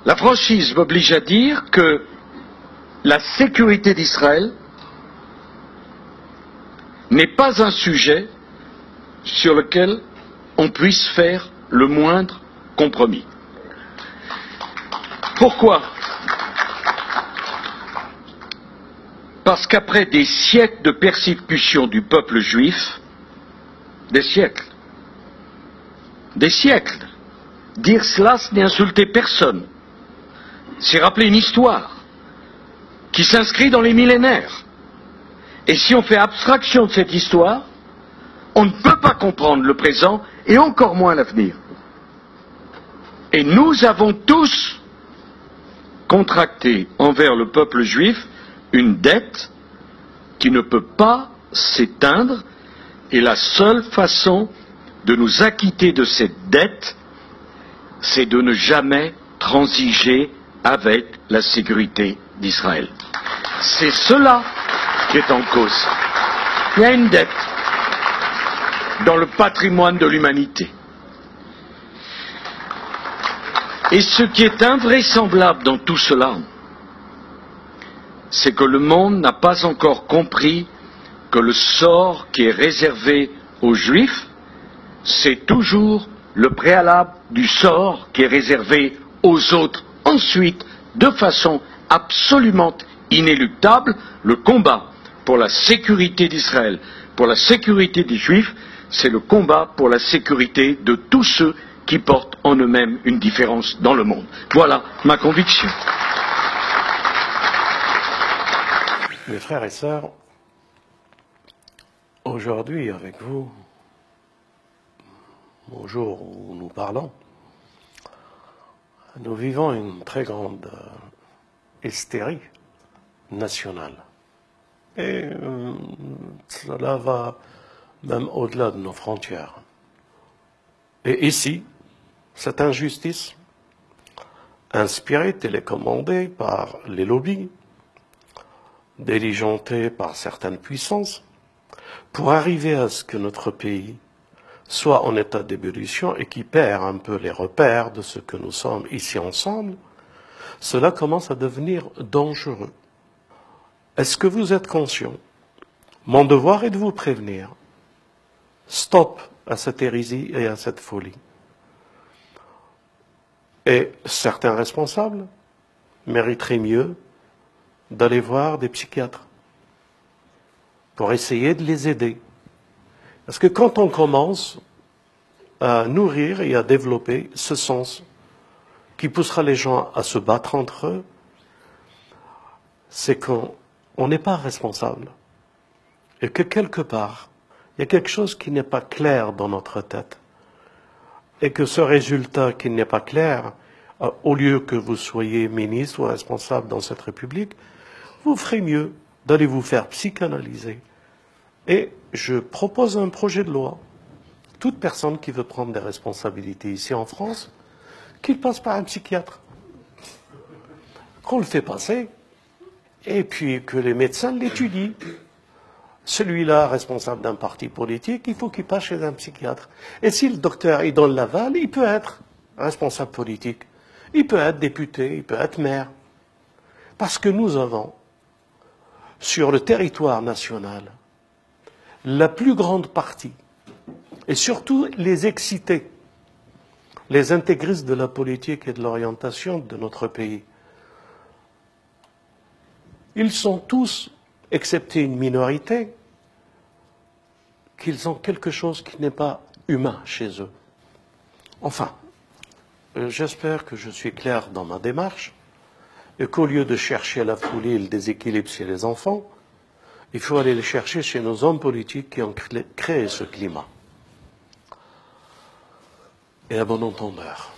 La franchise m'oblige à dire que la sécurité d'Israël n'est pas un sujet sur lequel on puisse faire le moindre compromis. Pourquoi? Parce qu'après des siècles de persécution du peuple juif, des siècles, dire cela, ce n'est insulter personne. C'est rappeler une histoire qui s'inscrit dans les millénaires. Et si on fait abstraction de cette histoire, on ne peut pas comprendre le présent et encore moins l'avenir. Et nous avons tous contracté envers le peuple juif une dette qui ne peut pas s'éteindre, et la seule façon de nous acquitter de cette dette, c'est de ne jamais transiger avec la sécurité d'Israël. C'est cela qui est en cause. Il y a une dette dans le patrimoine de l'humanité. Et ce qui est invraisemblable dans tout cela, c'est que le monde n'a pas encore compris que le sort qui est réservé aux Juifs, c'est toujours le préalable du sort qui est réservé aux autres. Ensuite, de façon absolument inéluctable, le combat pour la sécurité d'Israël, pour la sécurité des Juifs, c'est le combat pour la sécurité de tous ceux qui portent en eux-mêmes une différence dans le monde. Voilà ma conviction. Mes frères et sœurs, aujourd'hui avec vous, au jour où nous parlons, nous vivons une très grande hystérie nationale. Et cela va même au-delà de nos frontières. Et ici, cette injustice, inspirée, télécommandée par les lobbies, diligentée par certaines puissances, pour arriver à ce que notre pays soit en état d'ébullition et qui perd un peu les repères de ce que nous sommes ici ensemble, cela commence à devenir dangereux. Est-ce que vous êtes conscient? Mon devoir est de vous prévenir. Stop à cette hérésie et à cette folie. Et certains responsables mériteraient mieux d'aller voir des psychiatres pour essayer de les aider. Parce que quand on commence à nourrir et à développer ce sens qui poussera les gens à se battre entre eux, c'est qu'on n'est pas responsable. Et que quelque part, il y a quelque chose qui n'est pas clair dans notre tête. Et que ce résultat qui n'est pas clair, au lieu que vous soyez ministre ou responsable dans cette République, vous ferez mieux d'aller vous faire psychanalyser. Et je propose un projet de loi. Toute personne qui veut prendre des responsabilités ici en France, qu'il passe par un psychiatre. Qu'on le fait passer, et puis que les médecins l'étudient. Celui-là, responsable d'un parti politique, il faut qu'il passe chez un psychiatre. Et si le docteur est dans l'aval, il peut être responsable politique. Il peut être député, il peut être maire. Parce que nous avons, sur le territoire national, la plus grande partie, et surtout les excités, les intégristes de la politique et de l'orientation de notre pays, ils sont tous, excepté une minorité, qu'ils ont quelque chose qui n'est pas humain chez eux. Enfin, j'espère que je suis clair dans ma démarche, et qu'au lieu de chercher la folie et le déséquilibre chez les enfants, il faut aller les chercher chez nos hommes politiques qui ont créé ce climat. Et à bon entendeur.